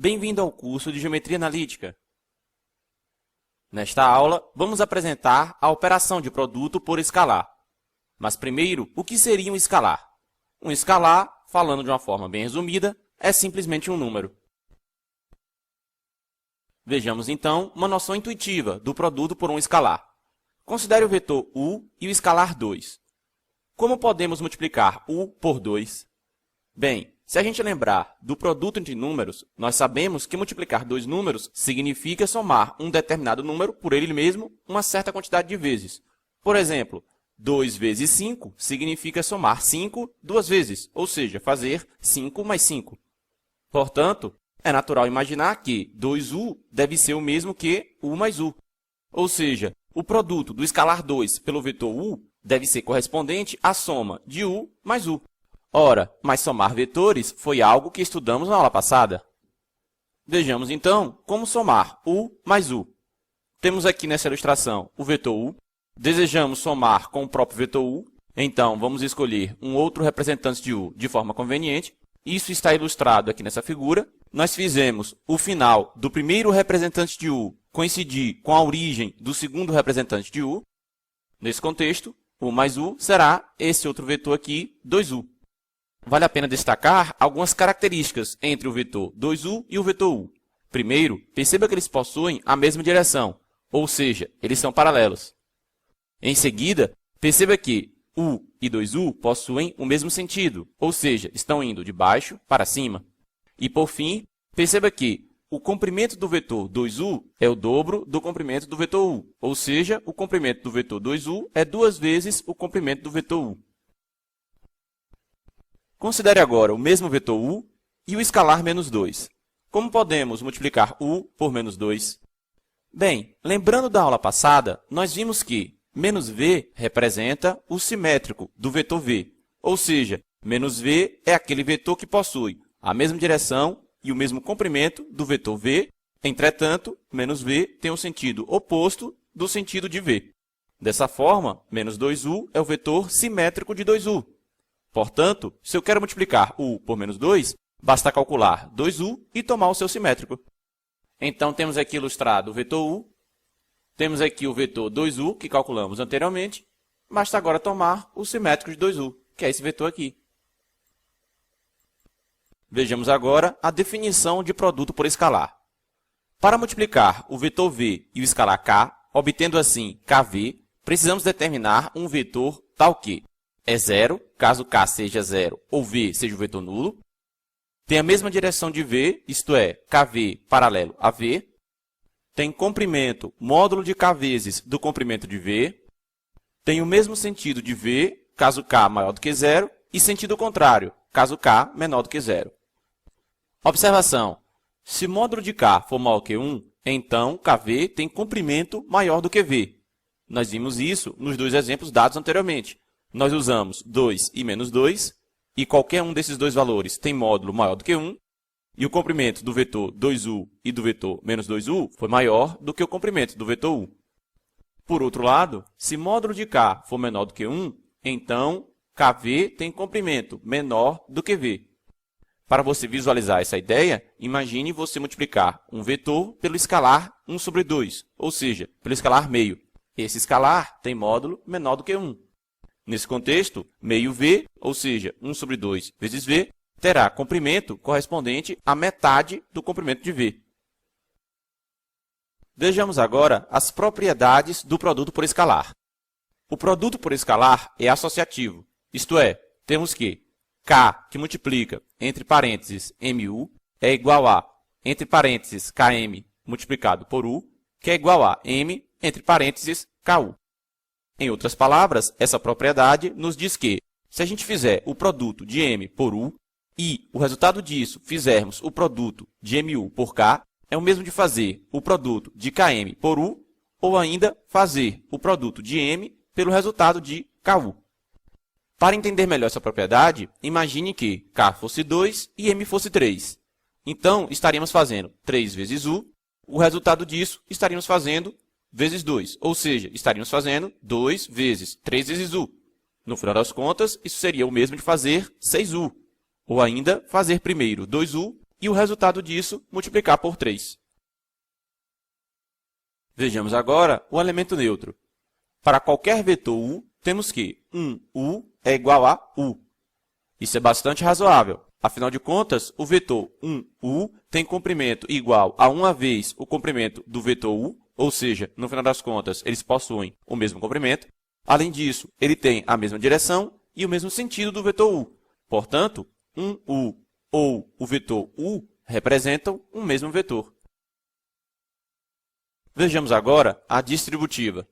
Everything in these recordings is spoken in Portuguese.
Bem-vindo ao curso de Geometria Analítica. Nesta aula, vamos apresentar a operação de produto por escalar. Mas primeiro, o que seria um escalar? Um escalar, falando de uma forma bem resumida, é simplesmente um número. Vejamos então uma noção intuitiva do produto por um escalar. Considere o vetor u e o escalar 2. Como podemos multiplicar u por 2? Bem, se a gente lembrar do produto entre números, nós sabemos que multiplicar dois números significa somar um determinado número por ele mesmo uma certa quantidade de vezes. Por exemplo, 2 vezes 5 significa somar 5 duas vezes, ou seja, fazer 5 mais 5. Portanto, é natural imaginar que 2u deve ser o mesmo que u mais u. Ou seja, o produto do escalar 2 pelo vetor u deve ser correspondente à soma de u mais u. Ora, mas somar vetores foi algo que estudamos na aula passada. Vejamos, então, como somar u mais u. Temos aqui nessa ilustração o vetor u. Desejamos somar com o próprio vetor u, então vamos escolher um outro representante de u de forma conveniente. Isso está ilustrado aqui nessa figura. Nós fizemos o final do primeiro representante de u coincidir com a origem do segundo representante de u. Nesse contexto, u mais u será esse outro vetor aqui, 2u. Vale a pena destacar algumas características entre o vetor 2u e o vetor u. Primeiro, perceba que eles possuem a mesma direção, ou seja, eles são paralelos. Em seguida, perceba que u e 2u possuem o mesmo sentido, ou seja, estão indo de baixo para cima. E, por fim, perceba que o comprimento do vetor 2u é o dobro do comprimento do vetor u, ou seja, o comprimento do vetor 2u é duas vezes o comprimento do vetor u. Considere agora o mesmo vetor u e o escalar menos 2. Como podemos multiplicar u por menos 2? Bem, lembrando da aula passada, nós vimos que menos v representa o simétrico do vetor v, ou seja, menos v é aquele vetor que possui a mesma direção e o mesmo comprimento do vetor v, entretanto, menos v tem o sentido oposto do sentido de v. Dessa forma, menos 2u é o vetor simétrico de 2u. Portanto, se eu quero multiplicar u por menos 2, basta calcular 2u e tomar o seu simétrico. Então, temos aqui ilustrado o vetor u, temos aqui o vetor 2u, que calculamos anteriormente, basta agora tomar o simétrico de 2u, que é esse vetor aqui. Vejamos agora a definição de produto por escalar. Para multiplicar o vetor v e o escalar k, obtendo assim kv, precisamos determinar um vetor tal que é zero, caso k seja zero ou v seja o vetor nulo. Tem a mesma direção de v, isto é, kv paralelo a v. Tem comprimento módulo de k vezes do comprimento de v. Tem o mesmo sentido de v, caso k maior do que zero, e sentido contrário, caso k menor do que zero. Observação: se módulo de k for maior que 1, então kv tem comprimento maior do que v. Nós vimos isso nos dois exemplos dados anteriormente. Nós usamos 2 e menos 2, e qualquer um desses dois valores tem módulo maior do que 1, e o comprimento do vetor 2u e do vetor menos 2u foi maior do que o comprimento do vetor u. Por outro lado, se módulo de k for menor do que 1, então kv tem comprimento menor do que v. Para você visualizar essa ideia, imagine você multiplicar um vetor pelo escalar 1 sobre 2, ou seja, pelo escalar meio. Esse escalar tem módulo menor do que 1. Nesse contexto, meio v, ou seja, 1 sobre 2 vezes v, terá comprimento correspondente à metade do comprimento de v. Vejamos agora as propriedades do produto por escalar. O produto por escalar é associativo, isto é, temos que k, que multiplica entre parênteses mu, é igual a, entre parênteses, km multiplicado por u, que é igual a m, entre parênteses, ku. Em outras palavras, essa propriedade nos diz que, se a gente fizer o produto de m por u e o resultado disso fizermos o produto de mu por k, é o mesmo de fazer o produto de km por u ou ainda fazer o produto de m pelo resultado de ku. Para entender melhor essa propriedade, imagine que k fosse 2 e m fosse 3. Então, estaríamos fazendo 3 vezes u, o resultado disso estaríamos fazendo vezes 2, ou seja, estaríamos fazendo 2 vezes 3 vezes u. No final das contas, isso seria o mesmo de fazer 6u, ou ainda fazer primeiro 2u e o resultado disso multiplicar por 3. Vejamos agora o elemento neutro. Para qualquer vetor u, temos que 1u é igual a u. Isso é bastante razoável. Afinal de contas, o vetor 1u tem comprimento igual a uma vez o comprimento do vetor u, ou seja, no final das contas, eles possuem o mesmo comprimento. Além disso, ele tem a mesma direção e o mesmo sentido do vetor u. Portanto, 1u ou o vetor u representam o mesmo vetor. Vejamos agora a distributiva.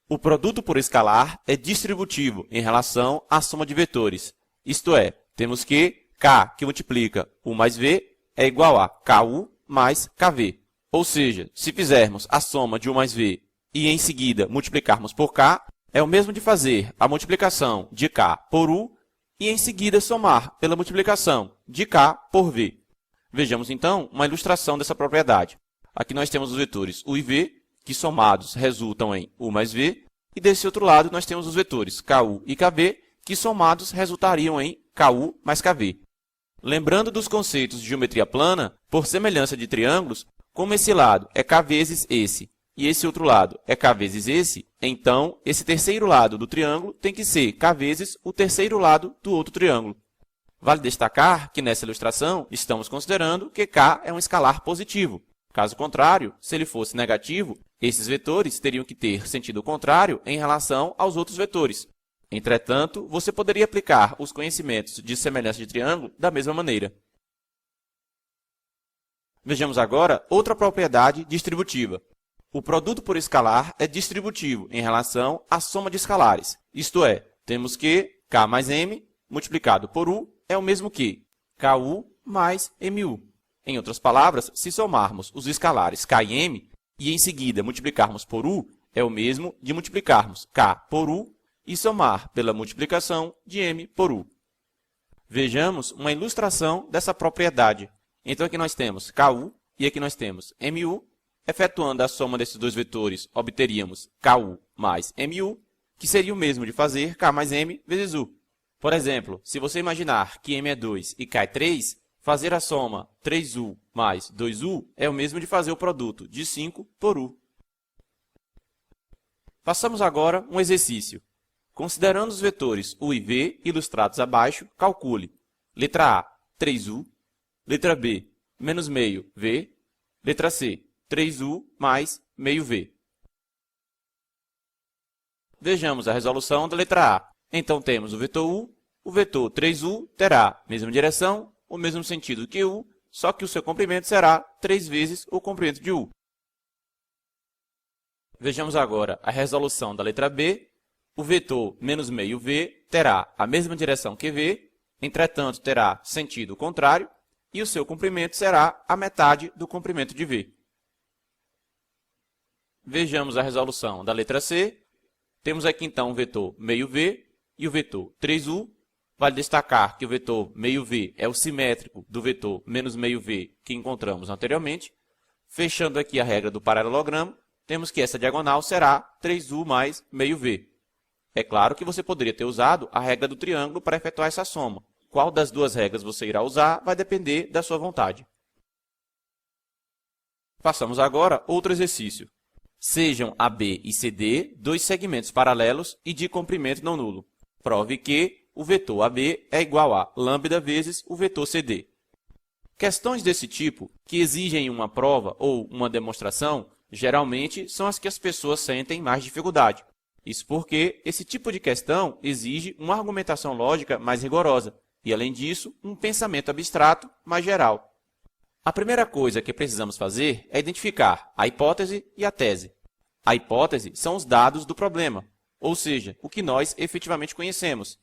O produto por escalar é distributivo em relação à soma de vetores. Isto é, temos que k, que multiplica u mais v, é igual a ku mais kv. Ou seja, se fizermos a soma de u mais v e em seguida multiplicarmos por k, é o mesmo de fazer a multiplicação de k por u e em seguida somar pela multiplicação de k por v. Vejamos então uma ilustração dessa propriedade. Aqui nós temos os vetores u e v, que somados resultam em u mais v, e desse outro lado nós temos os vetores ku e kv, que somados resultariam em ku mais kv. Lembrando dos conceitos de geometria plana, por semelhança de triângulos, como esse lado é k vezes esse e esse outro lado é k vezes esse, então esse terceiro lado do triângulo tem que ser k vezes o terceiro lado do outro triângulo. Vale destacar que nessa ilustração estamos considerando que k é um escalar positivo. Caso contrário, se ele fosse negativo, esses vetores teriam que ter sentido contrário em relação aos outros vetores. Entretanto, você poderia aplicar os conhecimentos de semelhança de triângulo da mesma maneira. Vejamos agora outra propriedade distributiva. O produto por escalar é distributivo em relação à soma de escalares. Isto é, temos que k mais m multiplicado por u é o mesmo que ku mais mu. Em outras palavras, se somarmos os escalares k e m e em seguida multiplicarmos por u, é o mesmo de multiplicarmos k por u e somar pela multiplicação de m por u. Vejamos uma ilustração dessa propriedade. Então aqui nós temos ku e aqui nós temos mu. Efetuando a soma desses dois vetores, obteríamos ku mais mu, que seria o mesmo de fazer k mais m vezes u. Por exemplo, se você imaginar que m é 2 e k é 3, fazer a soma 3u mais 2u é o mesmo de fazer o produto de 5 por u. Passamos agora um exercício. Considerando os vetores u e v ilustrados abaixo, calcule. Letra A, 3u. Letra B, menos meio v. Letra C, 3u mais meio v. Vejamos a resolução da letra A. Então, temos o vetor 3u terá a mesma direção, o mesmo sentido que u, só que o seu comprimento será 3 vezes o comprimento de u. Vejamos agora a resolução da letra B. O vetor menos meio v terá a mesma direção que v, entretanto, terá sentido contrário, e o seu comprimento será a metade do comprimento de v. Vejamos a resolução da letra C. Temos aqui, então, o vetor meio v e o vetor 3u. Vale destacar que o vetor meio v é o simétrico do vetor menos meio v que encontramos anteriormente. Fechando aqui a regra do paralelogramo, temos que essa diagonal será 3u mais meio v. É claro que você poderia ter usado a regra do triângulo para efetuar essa soma. Qual das duas regras você irá usar vai depender da sua vontade. Passamos agora a outro exercício. Sejam AB e CD dois segmentos paralelos e de comprimento não nulo. Prove que o vetor AB é igual a lambda vezes o vetor CD. Questões desse tipo, que exigem uma prova ou uma demonstração, geralmente são as que as pessoas sentem mais dificuldade. Isso porque esse tipo de questão exige uma argumentação lógica mais rigorosa e, além disso, um pensamento abstrato mais geral. A primeira coisa que precisamos fazer é identificar a hipótese e a tese. A hipótese são os dados do problema, ou seja, o que nós efetivamente conhecemos.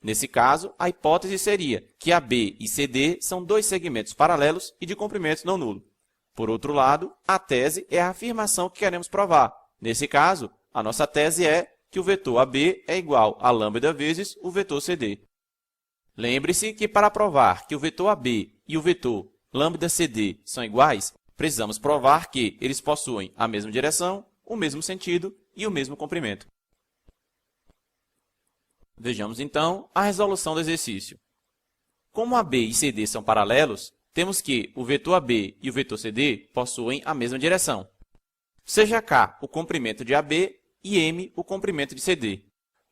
Nesse caso, a hipótese seria que AB e CD são dois segmentos paralelos e de comprimento não nulo. Por outro lado, a tese é a afirmação que queremos provar. Nesse caso, a nossa tese é que o vetor AB é igual a lambda vezes o vetor CD. Lembre-se que para provar que o vetor AB e o vetor lambda CD são iguais, precisamos provar que eles possuem a mesma direção, o mesmo sentido e o mesmo comprimento. Vejamos então a resolução do exercício. Como AB e CD são paralelos, temos que o vetor AB e o vetor CD possuem a mesma direção. Seja K o comprimento de AB e M o comprimento de CD.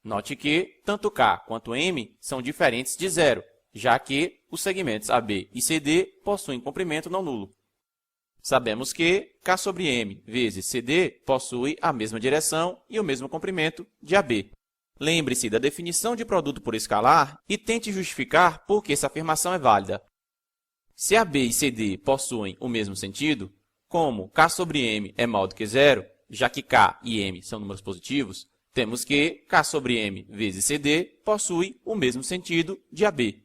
Note que tanto K quanto M são diferentes de zero, já que os segmentos AB e CD possuem comprimento não nulo. Sabemos que K sobre M vezes CD possui a mesma direção e o mesmo comprimento de AB. Lembre-se da definição de produto por escalar e tente justificar por que essa afirmação é válida. Se AB e CD possuem o mesmo sentido, como K sobre M é maior do que zero, já que K e M são números positivos, temos que K sobre M vezes CD possui o mesmo sentido de AB.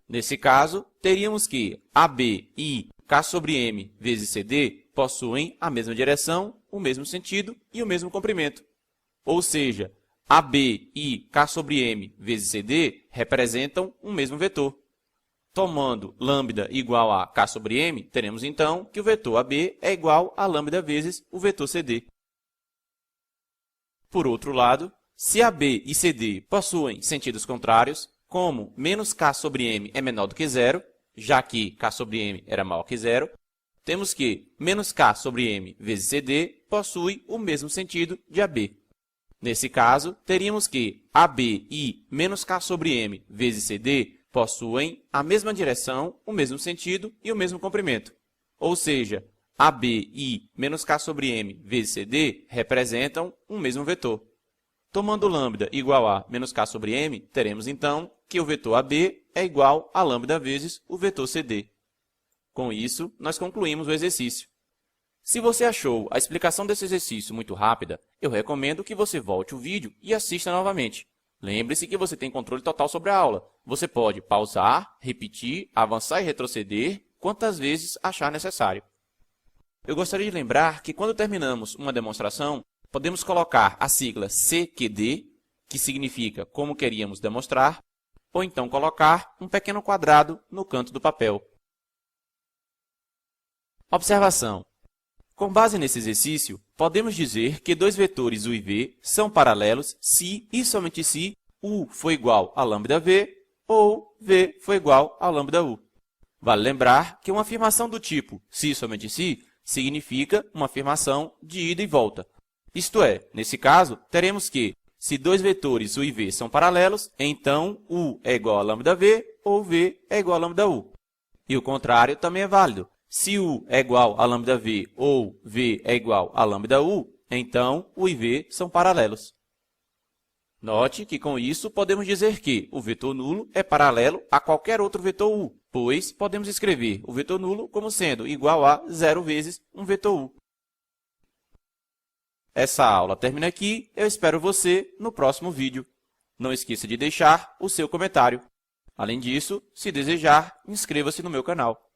Nesse caso, teríamos que AB e K sobre M vezes CD possuem a mesma direção, o mesmo sentido e o mesmo comprimento. Ou seja, AB e K sobre M vezes CD representam um mesmo vetor. Tomando lambda igual a K sobre M, teremos então que o vetor AB é igual a lambda vezes o vetor CD. Por outro lado, se AB e CD possuem sentidos contrários, como menos K sobre M é menor do que zero, já que K sobre M era maior que zero, temos que menos K sobre M vezes CD possui o mesmo sentido de AB. Nesse caso, teríamos que AB e menos K sobre M vezes CD possuem a mesma direção, o mesmo sentido e o mesmo comprimento. Ou seja, AB e menos K sobre M vezes CD representam um mesmo vetor. Tomando lambda igual a menos K sobre M, teremos então que o vetor AB é igual a lambda vezes o vetor CD. Com isso, nós concluímos o exercício. Se você achou a explicação desse exercício muito rápida, eu recomendo que você volte o vídeo e assista novamente. Lembre-se que você tem controle total sobre a aula. Você pode pausar, repetir, avançar e retroceder quantas vezes achar necessário. Eu gostaria de lembrar que quando terminamos uma demonstração, podemos colocar a sigla CQD, que significa como queríamos demonstrar, ou então colocar um pequeno quadrado no canto do papel. Observação. Com base nesse exercício, podemos dizer que dois vetores U e V são paralelos se e somente se U for igual a lambda_v ou V for igual a lambda_u. Vale lembrar que uma afirmação do tipo se e somente se significa uma afirmação de ida e volta. Isto é, nesse caso, teremos que, se dois vetores U e V são paralelos, então U é igual a lambda_v ou V é igual a lambda_u. E o contrário também é válido. Se U é igual a lambda_v ou V é igual a lambda_u, então U e V são paralelos. Note que, com isso, podemos dizer que o vetor nulo é paralelo a qualquer outro vetor U, pois podemos escrever o vetor nulo como sendo igual a 0 vezes um vetor U. Essa aula termina aqui. Eu espero você no próximo vídeo. Não esqueça de deixar o seu comentário. Além disso, se desejar, inscreva-se no meu canal.